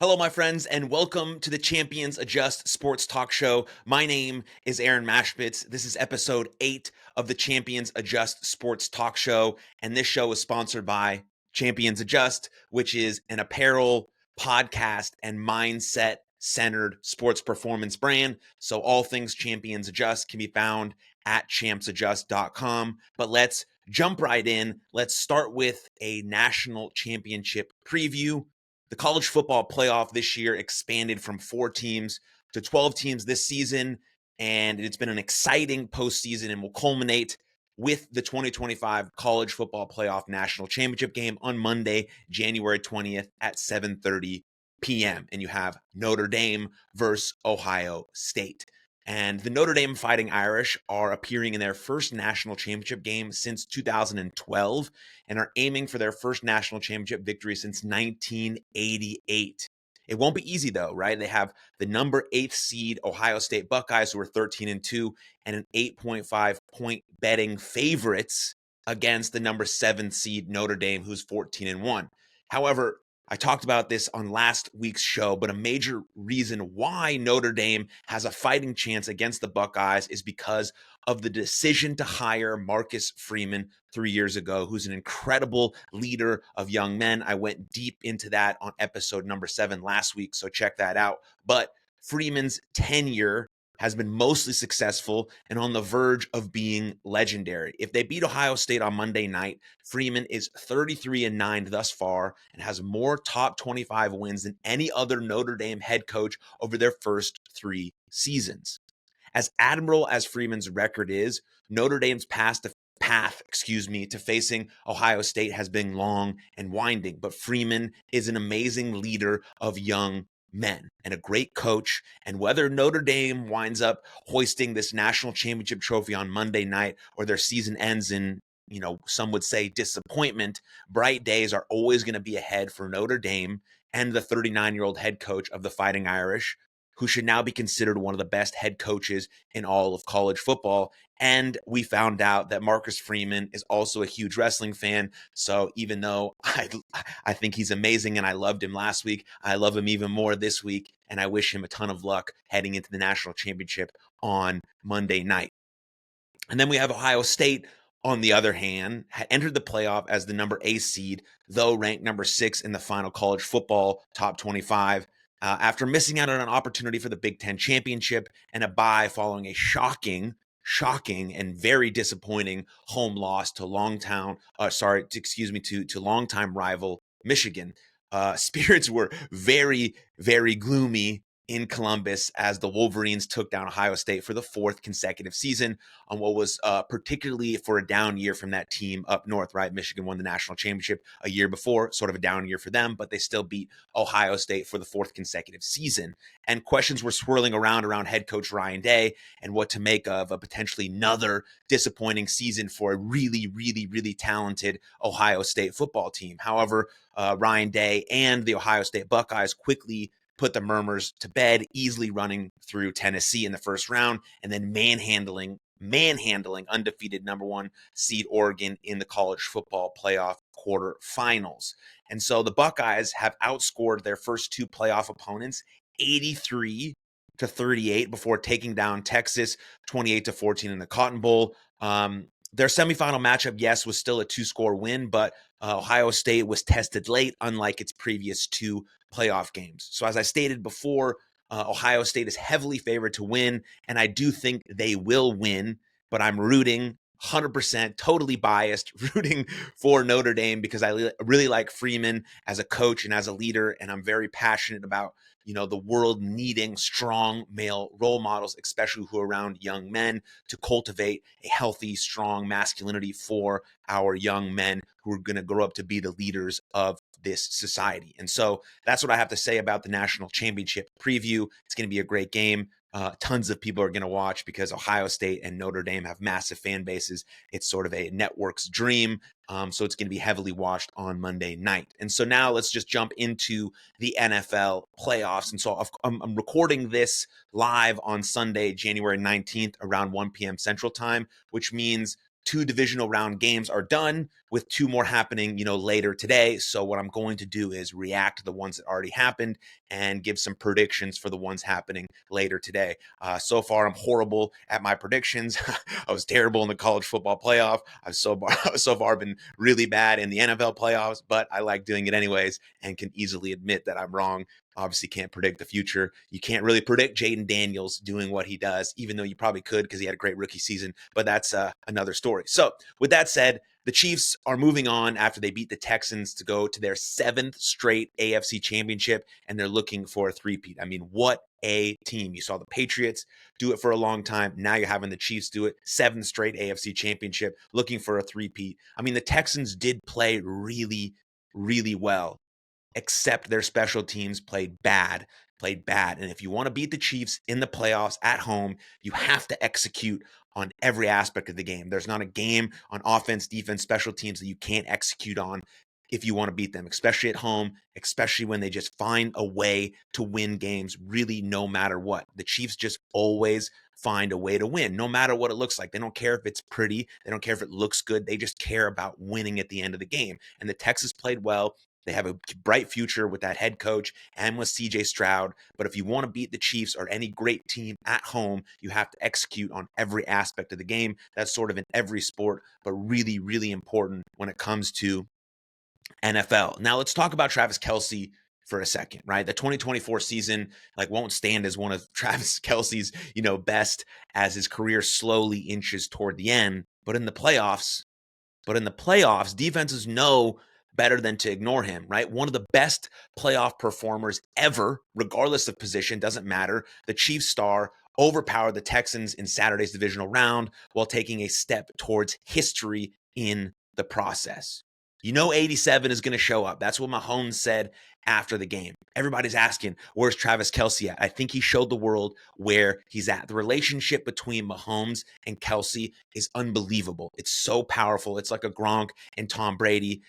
Hello, my friends, and welcome to the Champions Adjust Sports Talk Show. My name is Aaron Machbitz. This is episode 8 of the Champions Adjust Sports Talk Show, and this show is sponsored by Champions Adjust, which is an apparel, podcast, and mindset-centered sports performance brand. So all things Champions Adjust can be found at champsadjust.com. But let's jump right in. Let's start with a national championship preview. The college football playoff this year expanded from 4 teams to 12 teams this season, and it's been an exciting postseason and will culminate with the 2025 College Football Playoff National Championship game on Monday, January 20th at 7:30 p.m. And you have Notre Dame versus Ohio State. And the Notre Dame Fighting Irish are appearing in their first national championship game since 2012 and are aiming for their first national championship victory since 1988. It won't be easy though, right? They have the number 8th seed Ohio State Buckeyes, who are 13-2, and an 8.5 point betting favorites against the number 7th seed Notre Dame, who's 14-1. However, I talked about this on last week's show, but a major reason why Notre Dame has a fighting chance against the Buckeyes is because of the decision to hire Marcus Freeman 3 years ago, who's an incredible leader of young men. I went deep into that on episode number 7 last week, so check that out. But Freeman's tenure has been mostly successful and on the verge of being legendary. If they beat Ohio State on Monday night, Freeman is 33-9 thus far and has more top 25 wins than any other Notre Dame head coach over their first 3 seasons. As admirable as Freeman's record is, Notre Dame's path to facing Ohio State has been long and winding, but Freeman is an amazing leader of young men and a great coach. And whether Notre Dame winds up hoisting this national championship trophy on Monday night or their season ends in, some would say disappointment, bright days are always going to be ahead for Notre Dame and the 39-year-old head coach of the Fighting Irish, who should now be considered one of the best head coaches in all of college football. And we found out that Marcus Freeman is also a huge wrestling fan. So even though I think he's amazing and I loved him last week, I love him even more this week. And I wish him a ton of luck heading into the national championship on Monday night. And then we have Ohio State, on the other hand, had entered the playoff as the number 8 seed, though ranked number 6 in the final college football top 25. After missing out on an opportunity for the Big Ten championship and a bye following a shocking and very disappointing home loss to longtime rival Michigan. Spirits were very, very gloomy in Columbus as the Wolverines took down Ohio State for the 4th consecutive season on what was particularly for a down year from that team up north, right? Michigan won the national championship a year before, sort of a down year for them, but they still beat Ohio State for the 4th consecutive season. And questions were swirling around head coach Ryan Day and what to make of a potentially another disappointing season for a really, really, really talented Ohio State football team. However, Ryan Day and the Ohio State Buckeyes quickly put the murmurs to bed, easily running through Tennessee in the first round and then manhandling undefeated number 1 seed Oregon in the college football playoff quarterfinals. And so the Buckeyes have outscored their first 2 playoff opponents 83-38 before taking down Texas 28-14 in the Cotton Bowl. Their semifinal matchup, yes, was still a 2-score win, but Ohio State was tested late, unlike its previous 2 playoff games. So as I stated before, Ohio State is heavily favored to win, and I do think they will win, but I'm rooting 100%, totally biased, rooting for Notre Dame because I really like Freeman as a coach and as a leader, and I'm very passionate about the world needing strong male role models, especially who are around young men, to cultivate a healthy, strong masculinity for our young men who are going to grow up to be the leaders of this society. And so that's what I have to say about the national championship preview. It's going to be a great game. Tons of people are going to watch because Ohio State and Notre Dame have massive fan bases. It's sort of a network's dream. So it's going to be heavily watched on Monday night. And so now let's just jump into the NFL playoffs. And so I'm recording this live on Sunday, January 19th around 1 p.m. Central Time, which means 2 divisional round games are done with two more happening, later today. So what I'm going to do is react to the ones that already happened and give some predictions for the ones happening later today. So far, I'm horrible at my predictions. I was terrible in the college football playoff. I've so far been really bad in the NFL playoffs, but I like doing it anyways and can easily admit that I'm wrong. Obviously can't predict the future. You can't really predict Jayden Daniels doing what he does, even though you probably could because he had a great rookie season, but that's another story. So with that said, the Chiefs are moving on after they beat the Texans to go to their 7th straight AFC championship, and they're looking for a three-peat. I mean, what a team. You saw the Patriots do it for a long time. Now you're having the Chiefs do it. 7th straight AFC championship, looking for a three-peat. I mean, the Texans did play really, really well, except their special teams played bad. And if you want to beat the Chiefs in the playoffs at home, you have to execute on every aspect of the game. There's not a game on offense, defense, special teams that you can't execute on if you want to beat them, especially at home, especially when they just find a way to win games, really no matter what. The Chiefs just always find a way to win, no matter what it looks like. They don't care if it's pretty. They don't care if it looks good. They just care about winning at the end of the game. And the Texans played well. They have a bright future with that head coach and with CJ Stroud. But if you want to beat the Chiefs or any great team at home, you have to execute on every aspect of the game. That's sort of in every sport, but really, really important when it comes to NFL. Now let's talk about Travis Kelce for a second, right? The 2024 season won't stand as one of Travis Kelce's, best as his career slowly inches toward the end. But in the playoffs, defenses know better than to ignore him, right? One of the best playoff performers ever, regardless of position, doesn't matter. The Chiefs star overpowered the Texans in Saturday's divisional round while taking a step towards history in the process. 87 is going to show up. That's what Mahomes said after the game. Everybody's asking, where's Travis Kelce at? I think he showed the world where he's at. The relationship between Mahomes and Kelce is unbelievable. It's so powerful. It's like a Gronk and Tom Brady.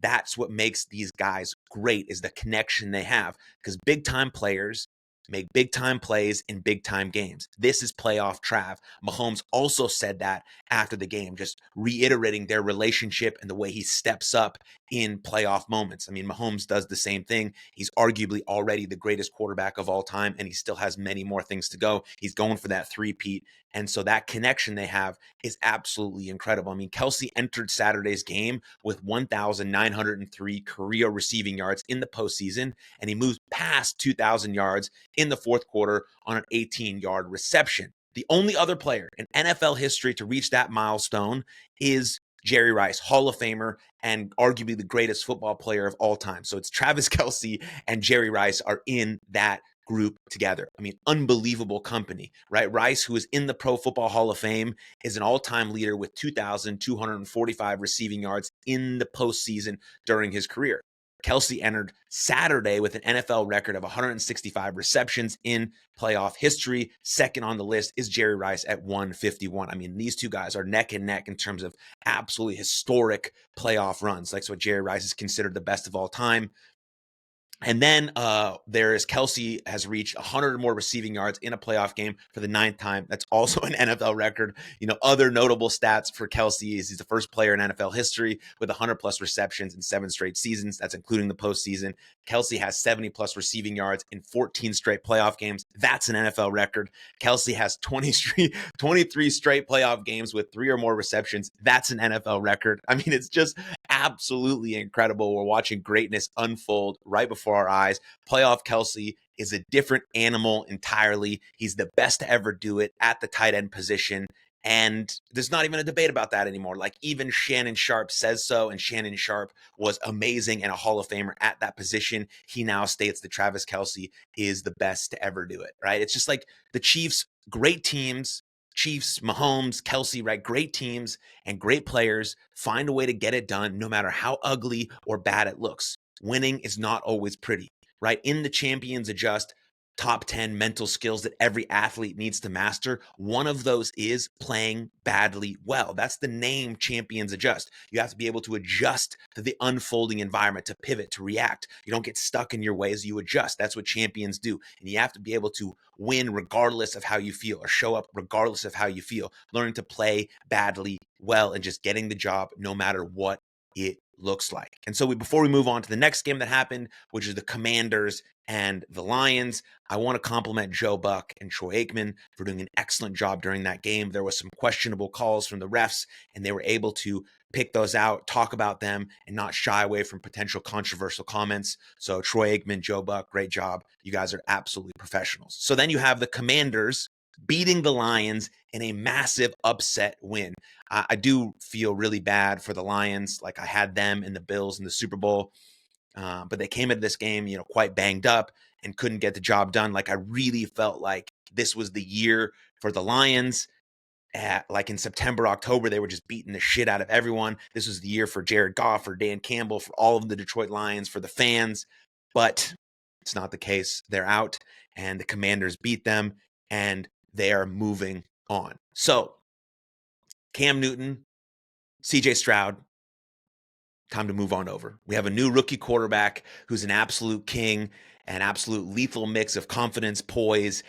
That's what makes these guys great, is the connection they have, because big time players make big time plays in big time games. This is playoff Trav. Mahomes also said that after the game, just reiterating their relationship and the way he steps up in playoff moments. I mean, Mahomes does the same thing. He's arguably already the greatest quarterback of all time, and he still has many more things to go. He's going for that three-peat. And so that connection they have is absolutely incredible. I mean, Kelce entered Saturday's game with 1,903 career receiving yards in the postseason, and he moved past 2,000 yards in the fourth quarter on an 18-yard reception. The only other player in NFL history to reach that milestone is Jerry Rice, Hall of Famer, and arguably the greatest football player of all time. So it's Travis Kelce and Jerry Rice are in that group together. I mean, unbelievable company, right? Rice, who is in the Pro Football Hall of Fame, is an all-time leader with 2,245 receiving yards in the postseason during his career. Kelce entered Saturday with an NFL record of 165 receptions in playoff history. Second on the list is Jerry Rice at 151. I mean, these two guys are neck and neck in terms of absolutely historic playoff runs. That's what Jerry Rice is considered the best of all time. And then Kelce has reached 100 or more receiving yards in a playoff game for the 9th time. That's also an NFL record. Other notable stats for Kelce is he's the first player in NFL history with 100 plus receptions in 7 straight seasons. That's including the postseason. Kelce has 70 plus receiving yards in 14 straight playoff games. That's an NFL record. Kelce has 23 straight playoff games with 3 or more receptions. That's an NFL record. I mean, it's just absolutely incredible. We're watching greatness unfold right before our eyes. Playoff Kelce is a different animal entirely. He's the best to ever do it at the tight end position. And there's not even a debate about that anymore. Even Shannon Sharp says so, and Shannon Sharp was amazing and a Hall of Famer at that position. He now states that Travis Kelce is the best to ever do it, right? It's just like the Chiefs, great teams, Chiefs, Mahomes, Kelce, right? Great teams and great players find a way to get it done no matter how ugly or bad it looks. Winning is not always pretty, right? In the Champions Adjust top 10 mental skills that every athlete needs to master, one of those is playing badly well. That's the name Champions Adjust. You have to be able to adjust to the unfolding environment, to pivot, to react. You don't get stuck in your ways, you adjust. That's what champions do. And you have to be able to win regardless of how you feel, or show up regardless of how you feel, learning to play badly well and just getting the job no matter what it looks like. And so before we move on to the next game that happened, which is the Commanders and the Lions, I want to compliment Joe Buck and Troy Aikman for doing an excellent job during that game. There was some questionable calls from the refs, and they were able to pick those out, talk about them, and not shy away from potential controversial comments. So Troy Aikman, Joe Buck, great job. You guys are absolutely professionals. So then you have the Commanders beating the Lions in a massive upset win. I do feel really bad for the Lions. Like, I had them and the Bills in the Super Bowl, but they came into this game, quite banged up and couldn't get the job done. Like, I really felt like this was the year for the Lions. Like in September, October, they were just beating the shit out of everyone. This was the year for Jared Goff, for Dan Campbell, for all of the Detroit Lions, for the fans. But it's not the case. They're out, and the Commanders beat them, and they are moving on. So Cam Newton, CJ Stroud, time to move on over. We have a new rookie quarterback who's an absolute king, an absolute lethal mix of confidence, poise,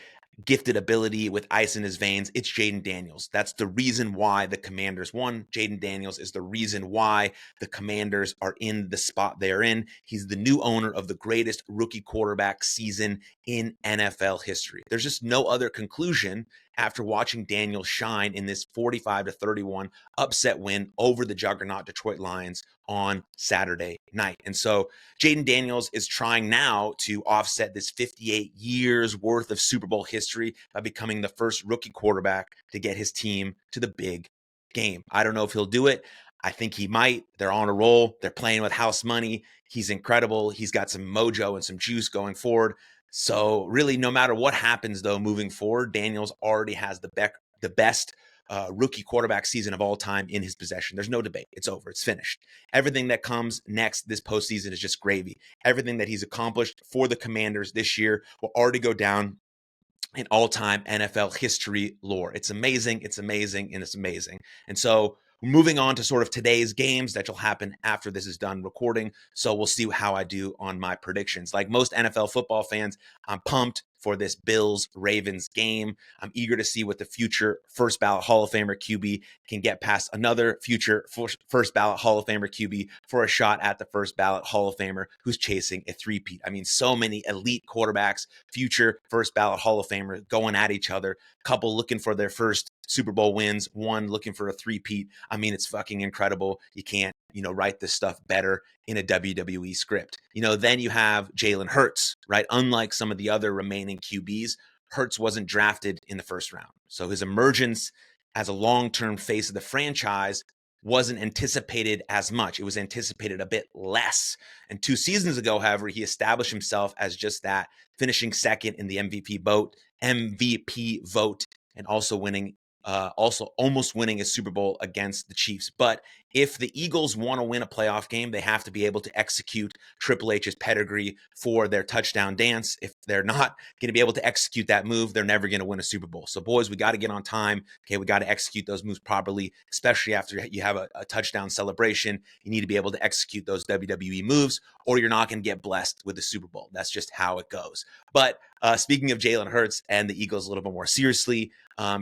gifted ability with ice in his veins. It's Jayden Daniels. That's the reason why the Commanders won. Jayden Daniels is the reason why the Commanders are in the spot they're in. He's the new owner of the greatest rookie quarterback season in NFL history. There's just no other conclusion after watching Daniels shine in this 45-31 upset win over the juggernaut Detroit Lions on Saturday night. And so Jayden Daniels is trying now to offset this 58 years worth of Super Bowl history by becoming the first rookie quarterback to get his team to the big game. I don't know if he'll do it. I think he might. They're on a roll. They're playing with house money. He's incredible. He's got some mojo and some juice going forward. So really, no matter what happens, though, moving forward, Daniels already has the best rookie quarterback season of all time in his possession. There's no debate. It's over. It's finished. Everything that comes next this postseason is just gravy. Everything that he's accomplished for the Commanders this year will already go down in all-time NFL history lore. It's amazing. It's amazing. And it's amazing. And so moving on to sort of today's games that will happen after this is done recording. So we'll see how I do on my predictions. Like most NFL football fans, I'm pumped for this Bills-Ravens game. I'm eager to see what the future first ballot Hall of Famer QB can get past another future first ballot Hall of Famer QB for a shot at the first ballot Hall of Famer who's chasing a three-peat. I mean, so many elite quarterbacks, future first ballot Hall of Famer going at each other, couple looking for their first Super Bowl wins, one looking for a three-peat. I mean, it's fucking incredible. You can't, write this stuff better in a WWE script. Then you have Jalen Hurts, right? Unlike some of the other remaining QBs, Hurts wasn't drafted in the first round. So his emergence as a long-term face of the franchise wasn't anticipated as much. It was anticipated a bit less. And 2 seasons ago, however, he established himself as just that, finishing second in the MVP vote, and also almost winning a Super Bowl against the Chiefs. But if the Eagles want to win a playoff game, they have to be able to execute Triple H's pedigree for their touchdown dance. If they're not going to be able to execute that move, they're never going to win a Super Bowl. So boys, we got to get on time. Okay, we got to execute those moves properly, especially after you have a touchdown celebration. You need to be able to execute those WWE moves, or you're not going to get blessed with the Super Bowl. That's just how it goes. But speaking of Jalen Hurts and the Eagles a little bit more seriously,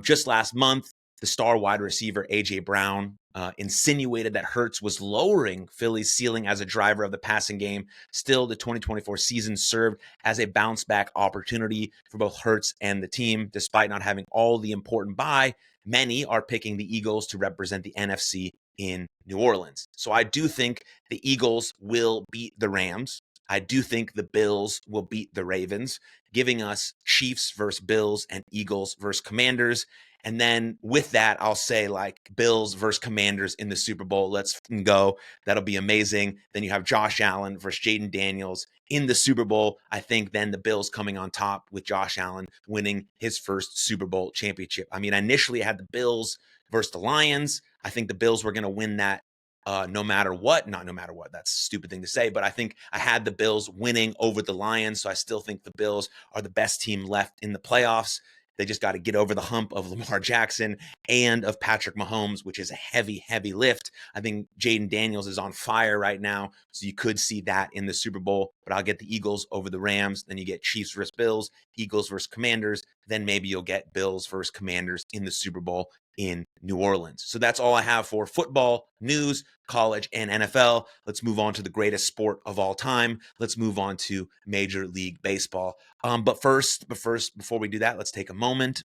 just last month, the star wide receiver A.J. Brown insinuated that Hurts was lowering Philly's ceiling as a driver of the passing game. Still, the 2024 season served as a bounce-back opportunity for both Hurts and the team. Despite not having all the important bye, many are picking the Eagles to represent the NFC in New Orleans. So I do think the Eagles will beat the Rams. I do think the Bills will beat the Ravens, giving us Chiefs versus Bills and Eagles versus Commanders. And then with that, I'll say like Bills versus Commanders in the Super Bowl. Let's go. That'll be amazing. Then you have Josh Allen versus Jayden Daniels in the Super Bowl. I think then the Bills coming on top with Josh Allen winning his first Super Bowl championship. I mean, initially I had the Bills versus the Lions. I think the Bills were going to win that no matter what. Not no matter what. That's a stupid thing to say. But I think I had the Bills winning over the Lions. So I still think the Bills are the best team left in the playoffs. They just got to get over the hump of Lamar Jackson and of Patrick Mahomes, which is a heavy, heavy lift. I think Jayden Daniels is on fire right now, so you could see that in the Super Bowl. But I'll get the Eagles over the Rams. Then you get Chiefs versus Bills, Eagles versus Commanders. Then maybe you'll get Bills versus Commanders in the Super Bowl in New Orleans. So that's all I have for football news, college, and NFL. Let's move on to the greatest sport of all time. Let's move on to Major League Baseball. But first, before we do that, let's take a moment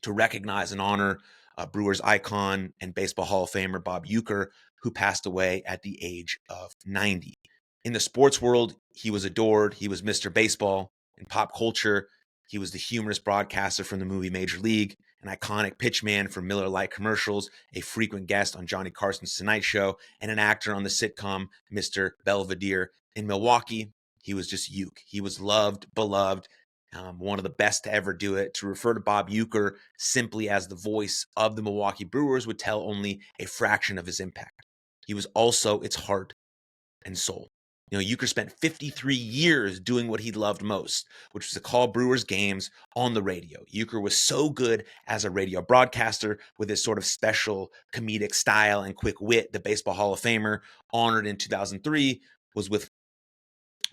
to recognize and honor Brewers icon and Baseball Hall of Famer Bob Uecker, who passed away at the age of 90. In the sports world, he was adored. He was Mr. Baseball. In pop culture, he was the humorous broadcaster from the movie Major League, an iconic pitchman for Miller Lite commercials, a frequent guest on Johnny Carson's Tonight Show, and an actor on the sitcom Mr. Belvedere. In Milwaukee, he was just Uke. He was loved, beloved, one of the best to ever do it. To refer to Bob Uecker simply as the voice of the Milwaukee Brewers would tell only a fraction of his impact. He was also its heart and soul. Uecker spent 53 years doing what he loved most, which was to call Brewers games on the radio. Uecker was so good as a radio broadcaster with his sort of special comedic style and quick wit. The Baseball Hall of Famer, honored in 2003, was with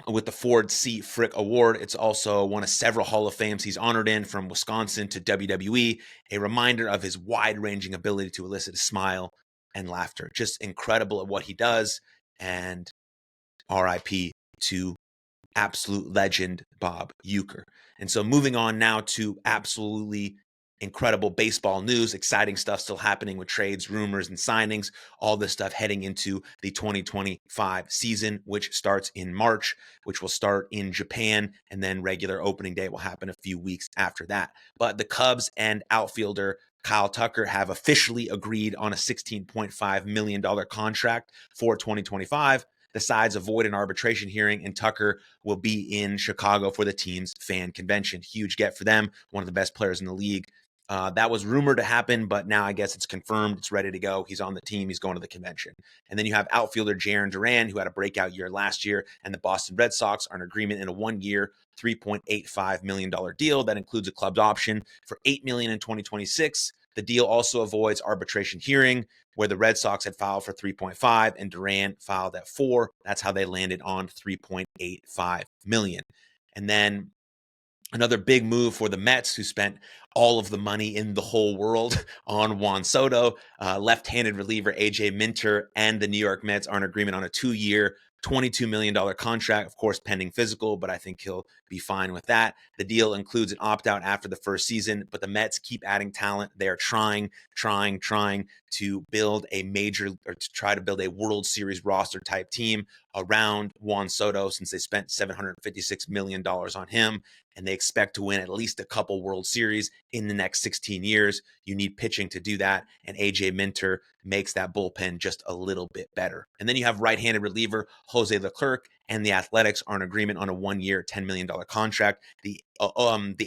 the Ford C. Frick Award. It's also one of several Hall of Fames he's honored in, from Wisconsin to WWE, a reminder of his wide-ranging ability to elicit a smile and laughter. Just incredible at what he does, and RIP to absolute legend Bob Uecker. And so moving on now to absolutely incredible baseball news, exciting stuff still happening with trades, rumors, and signings, all this stuff heading into the 2025 season, which starts in March, which will start in Japan, and then regular opening day will happen a few weeks after that. But the Cubs and outfielder Kyle Tucker have officially agreed on a $16.5 million contract for 2025. The sides avoid an arbitration hearing, and Tucker will be in Chicago for the team's fan convention. Huge get for them, one of the best players in the league. That was rumored to happen, but now I guess it's confirmed. It's ready to go. He's on the team. He's going to the convention. And then you have outfielder Jayden Daniels, who had a breakout year last year, and the Boston Red Sox are in agreement in a one-year, $3.85 million deal that includes a club option for $8 million in 2026. The deal also avoids arbitration hearing, where the Red Sox had filed for 3.5 and Duran filed at 4. That's how they landed on 3.85 million. And then another big move for the Mets, who spent all of the money in the whole world on Juan Soto. Left-handed reliever AJ Minter and the New York Mets are in agreement on a 2-year, $22 million contract, of course, pending physical, but I think he'll be fine with that. The deal includes an opt-out after the first season, but the Mets keep adding talent. They're trying to build a major, or to try to build a World Series roster type team around Juan Soto, since they spent $756 million on him, and they expect to win at least a couple World Series in the next 16 years. You need pitching to do that, and AJ Minter makes that bullpen just a little bit better. And then you have right-handed reliever Jose Leclerc, and the Athletics are in agreement on a one-year, $10 million contract. The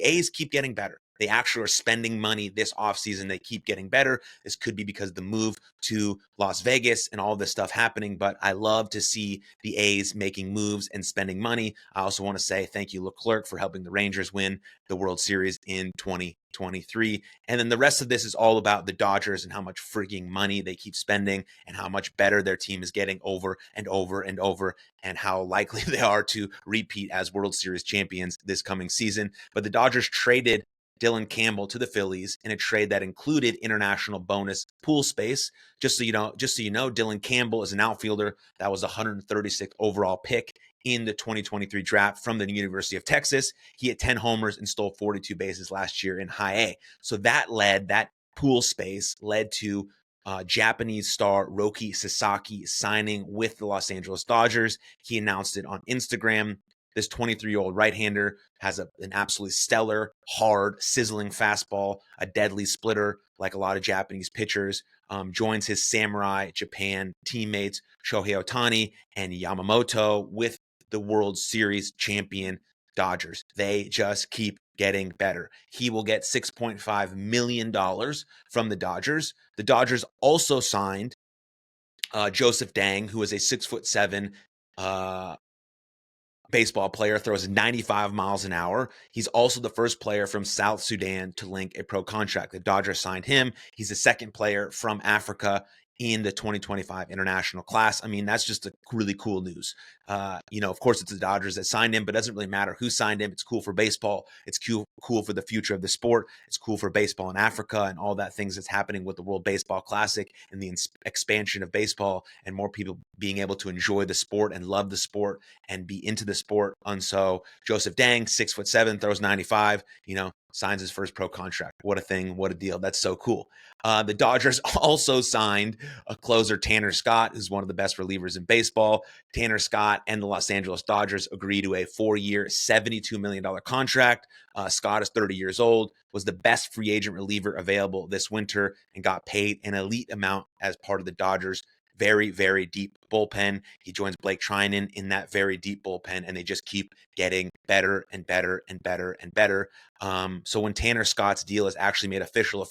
A's keep getting better. They actually are spending money this offseason. They keep getting better. This could be because of the move to Las Vegas and all this stuff happening, but I love to see the A's making moves and spending money. I also want to say thank you, Leclerc, for helping the Rangers win the World Series in 2023. And then the rest of this is all about the Dodgers and how much freaking money they keep spending and how much better their team is getting over and over and over, and how likely they are to repeat as World Series champions this coming season. But the Dodgers traded Dylan Campbell to the Phillies in a trade that included international bonus pool space. Just so you know, Dylan Campbell is an outfielder that was 136th overall pick in the 2023 draft from the University of Texas. He had 10 homers and stole 42 bases last year in high A. So that pool space led to Japanese star Roki Sasaki signing with the Los Angeles Dodgers. He announced it on Instagram. This 23-year-old right-hander has an absolutely stellar, hard, sizzling fastball, a deadly splitter like a lot of Japanese pitchers. Joins his Samurai Japan teammates Shohei Ohtani and Yamamoto with the World Series champion Dodgers. They just keep getting better. He will get $6.5 million from the Dodgers. The Dodgers also signed Joseph Dang, who is a 6'7" baseball player, throws 95 miles an hour. He's also the first player from South Sudan to link a pro contract. The Dodgers signed him. He's the second player from Africa in the 2025 international class. I mean, that's just a really cool news. Of course, it's the Dodgers that signed him, but it doesn't really matter who signed him. It's cool for baseball. It's cool for the future of the sport. It's cool for baseball in Africa and all that things that's happening with the World Baseball Classic and the expansion of baseball and more people being able to enjoy the sport and love the sport and be into the sport. And so Joseph Dang, 6'7", throws 95, signs his first pro contract. What a thing. What a deal. That's so cool. The Dodgers also signed a closer, Tanner Scott, who's one of the best relievers in baseball. Tanner Scott and the Los Angeles Dodgers agree to a 4-year, $72 million contract. Scott is 30 years old, was the best free agent reliever available this winter, and got paid an elite amount as part of the Dodgers' very, very deep bullpen. He joins Blake Trinan in that very deep bullpen, and they just keep getting better and better and better and better. So when Tanner Scott's deal is actually made official,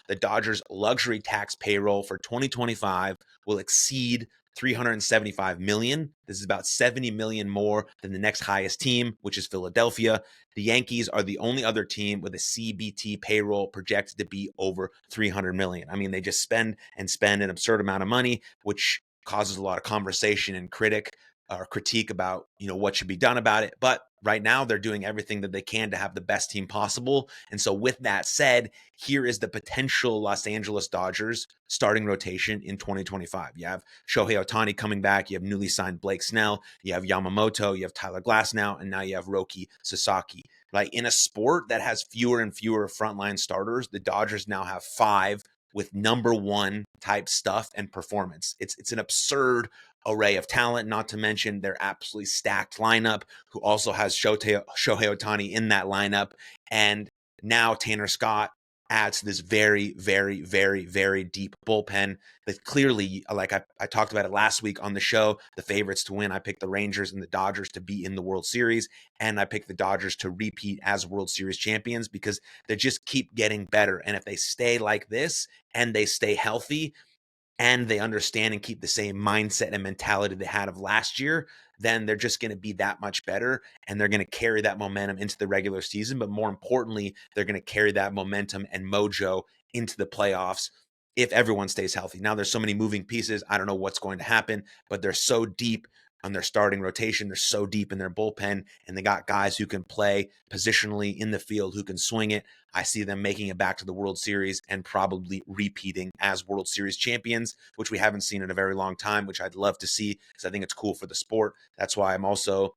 the Dodgers' luxury tax payroll for 2025 will exceed $375 million. This is about $70 million more than the next highest team, which is Philadelphia. The Yankees are the only other team with a CBT payroll projected to be over $300 million. I mean, they just spend an absurd amount of money, which causes a lot of conversation and critique about, what should be done about it. But right now they're doing everything that they can to have the best team possible. And so with that said, here is the potential Los Angeles Dodgers starting rotation in 2025. You have Shohei Ohtani coming back. You have newly signed Blake Snell. You have Yamamoto. You have Tyler Glasnow. And now you have Roki Sasaki. Like, in a sport that has fewer and fewer frontline starters, the Dodgers now have 5 with number 1 type stuff and performance. It's an absurd array of talent, not to mention their absolutely stacked lineup, who also has Shohei Ohtani in that lineup. And now Tanner Scott adds to this very, very, very, very deep bullpen that clearly, like I talked about it last week on the show, the favorites to win. I picked the Rangers and the Dodgers to be in the World Series, and I picked the Dodgers to repeat as World Series champions because they just keep getting better. And if they stay like this and they stay healthy, and they understand and keep the same mindset and mentality they had of last year, then they're just going to be that much better, and they're going to carry that momentum into the regular season. But more importantly, they're going to carry that momentum and mojo into the playoffs if everyone stays healthy. Now, there's so many moving pieces. I don't know what's going to happen, but they're so deep on their starting rotation. They're so deep in their bullpen, and they got guys who can play positionally in the field, who can swing it. I see them making it back to the World Series and probably repeating as World Series champions, which we haven't seen in a very long time, which I'd love to see because I think it's cool for the sport. That's why I'm also,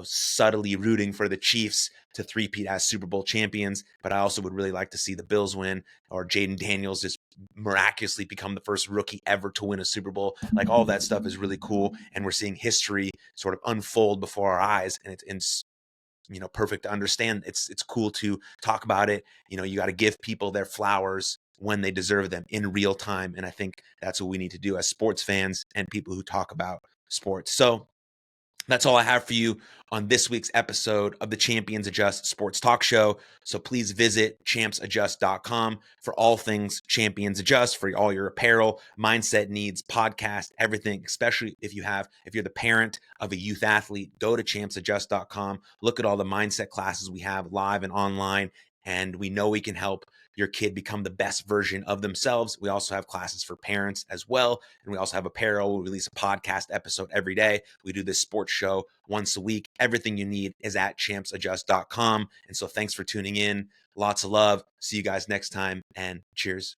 subtly rooting for the Chiefs to three-peat as Super Bowl champions. But I also would really like to see the Bills win, or Jayden Daniels just miraculously become the first rookie ever to win a Super Bowl. Like, all that stuff is really cool. And we're seeing history sort of unfold before our eyes. And it's perfect to understand. It's cool to talk about it. You got to give people their flowers when they deserve them in real time. And I think that's what we need to do as sports fans and people who talk about sports. So that's all I have for you on this week's episode of the Champions Adjust Sports Talk Show. So please visit champsadjust.com for all things Champions Adjust, for all your apparel, mindset needs, podcast, everything, especially if you're the parent of a youth athlete. Go to champsadjust.com. Look at all the mindset classes we have live and online, and we know we can help your kid become the best version of themselves. We also have classes for parents as well. And we also have apparel. We release a podcast episode every day. We do this sports show once a week. Everything you need is at champsadjust.com. And so thanks for tuning in. Lots of love. See you guys next time, and cheers.